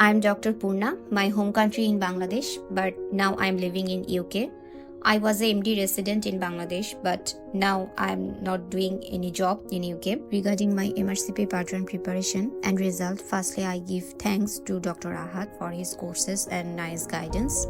I'm Dr. Purna, my home country in Bangladesh, but now I'm living in UK. I was a MD resident in Bangladesh, but now I'm not doing any job in UK. Regarding my MRCP Part 1 preparation and result, firstly I give thanks to Dr. Ahad for his courses and nice guidance.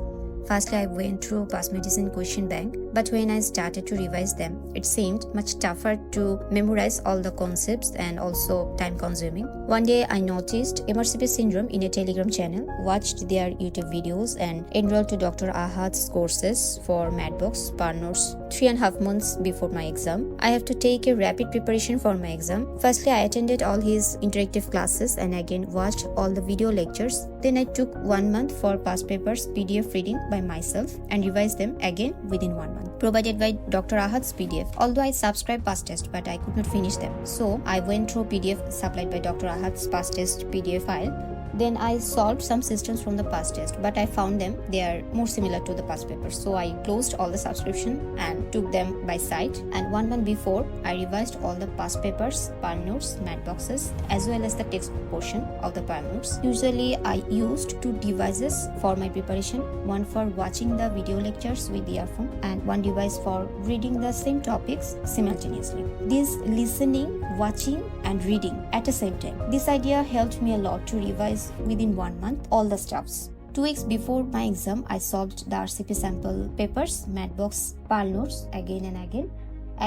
Firstly, I went through PASSMEDICINE question bank, but when I started to revise them, it seemed much tougher to memorize all the concepts and also time consuming. One day I noticed MRCP syndrome in a Telegram channel, watched their YouTube videos and enrolled to Dr. AHAD'S courses for MADBOX, Purna 3.5 months before my exam. I have to take a rapid preparation for my exam. Firstly, I attended all his interactive classes and again watched all the video lectures. Then I took 1 month for past papers PDF reading by myself and revised them again within 1 month, provided by Dr. Ahad's PDF. Although I subscribed PASTEST, but I could not finish them. So I went through PDF supplied by Dr. Ahad's PASTEST PDF file. Then I solved some systems from the past test, but I found them they are more similar to the past papers. So I closed all the subscription and took them by sight. And 1 month before, I revised all the past papers, PAN notes, MADBOXes, as well as the text portion of the PAN notes. Usually, I used 2 devices for my preparation: one for watching the video lectures with the earphone, and one device for reading the same topics simultaneously. This listening, watching, and reading at the same time. This idea helped me a lot to revise within 1 month all the stuffs. 2 weeks before my exam, I solved the RCP sample papers, MADBOX, PAL notes again and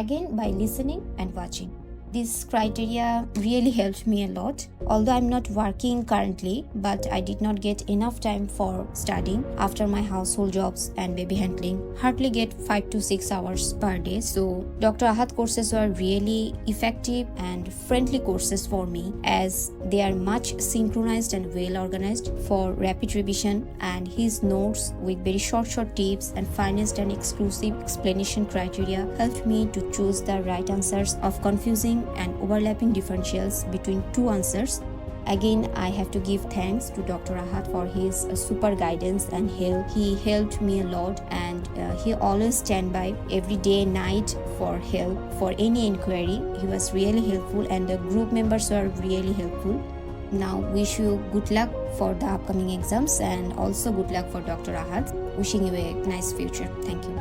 again by listening and watching. This criteria really helped me a lot. Although I'm not working currently, but I did not get enough time for studying after my household jobs and baby handling. Hardly get 5 to 6 hours per day. So Dr. Ahad courses were really effective and friendly courses for me, as they are much synchronized and well organized for rapid revision, and his notes with very short tips and finest and exclusive explanation criteria helped me to choose the right answers of confusing and overlapping differentials between 2 answers. Again, I have to give thanks to Dr. Ahad for his super guidance and help. He helped me a lot, and he always stand by every day and night for help for any inquiry. He was really helpful, and the group members were really helpful. Now, wish you good luck for the upcoming exams and also good luck for Dr. Ahad. Wishing you a nice future. Thank you.